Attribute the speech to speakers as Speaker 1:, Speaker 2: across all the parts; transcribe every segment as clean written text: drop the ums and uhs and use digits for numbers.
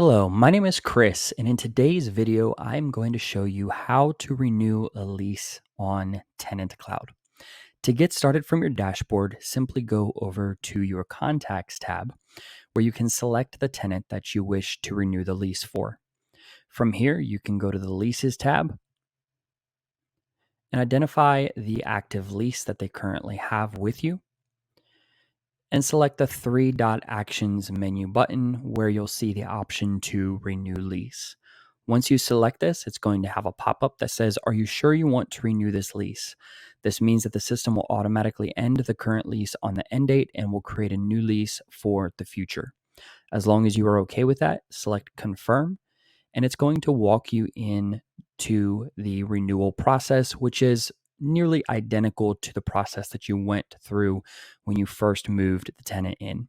Speaker 1: Hello, my name is Chris, and in today's video, I'm going to show you how to renew a lease on TenantCloud. To get started from your dashboard, simply go over to your Contacts tab, where you can select the tenant that you wish to renew the lease for. From here, you can go to the Leases tab and identify the active lease that they currently have with you, and select the three dot actions menu button where you'll see the option to renew lease. Once you select this, it's going to have a pop-up that says, "Are you sure you want to renew this lease?" This means that the system will automatically end the current lease on the end date and will create a new lease for the future. As long as you are okay with that, select confirm, and it's going to walk you in to the renewal process, which is nearly identical to the process that you went through when you first moved the tenant in.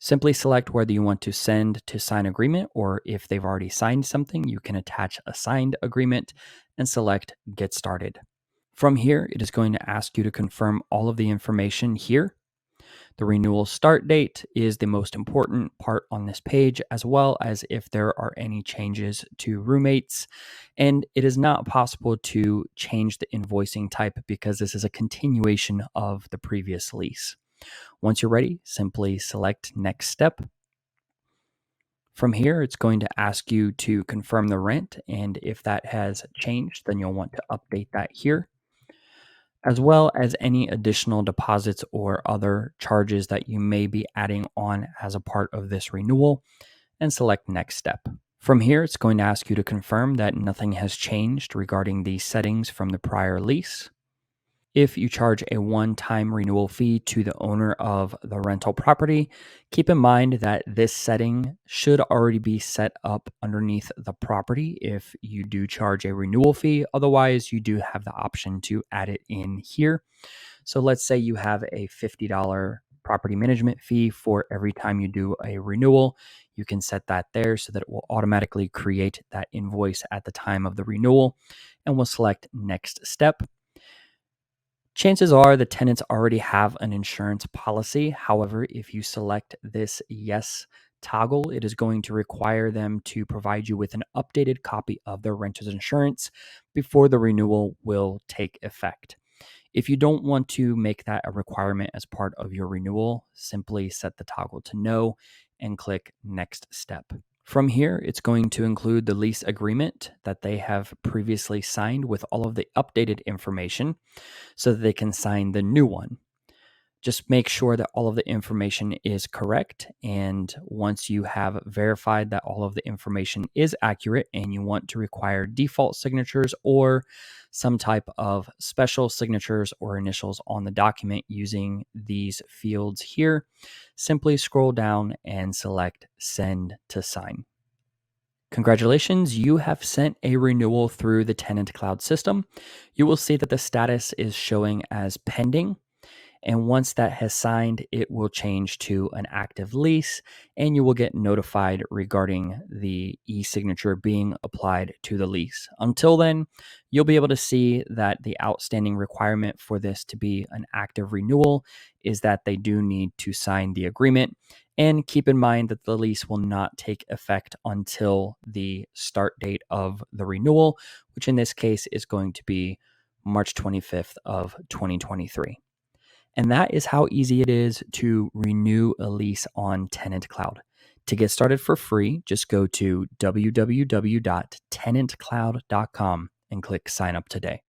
Speaker 1: Simply select whether you want to send to sign agreement, or if they've already signed something, you can attach a signed agreement and select get started. From here, it is going to ask you to confirm all of the information here. The renewal start date is the most important part on this page, as well as if there are any changes to roommates. And it is not possible to change the invoicing type because this is a continuation of the previous lease. Once you're ready, simply select next step. From here, it's going to ask you to confirm the rent, and if that has changed, then you'll want to update that here, as well as any additional deposits or other charges that you may be adding on as a part of this renewal, and select next step. From here, it's going to ask you to confirm that nothing has changed regarding the settings from the prior lease. If you charge a one-time renewal fee to the owner of the rental property, keep in mind that this setting should already be set up underneath the property if you do charge a renewal fee. Otherwise, you do have the option to add it in here. So let's say you have a $50 property management fee for every time you do a renewal. You can set that there so that it will automatically create that invoice at the time of the renewal, and we'll select next step. Chances are the tenants already have an insurance policy. However, if you select this yes toggle, it is going to require them to provide you with an updated copy of their renter's insurance before the renewal will take effect. If you don't want to make that a requirement as part of your renewal, simply set the toggle to no and click next step. From here, it's going to include the lease agreement that they have previously signed with all of the updated information so that they can sign the new one. Just make sure that all of the information is correct. And once you have verified that all of the information is accurate and you want to require default signatures or some type of special signatures or initials on the document using these fields here, simply scroll down and select Send to Sign. Congratulations, you have sent a renewal through the TenantCloud system. You will see that the status is showing as pending. And once that has signed, it will change to an active lease, and you will get notified regarding the e-signature being applied to the lease. Until then, you'll be able to see that the outstanding requirement for this to be an active renewal is that they do need to sign the agreement. And keep in mind that the lease will not take effect until the start date of the renewal, which in this case is going to be March 25th of 2023. And that is how easy it is to renew a lease on TenantCloud. To get started for free, just go to www.tenantcloud.com and click sign up today.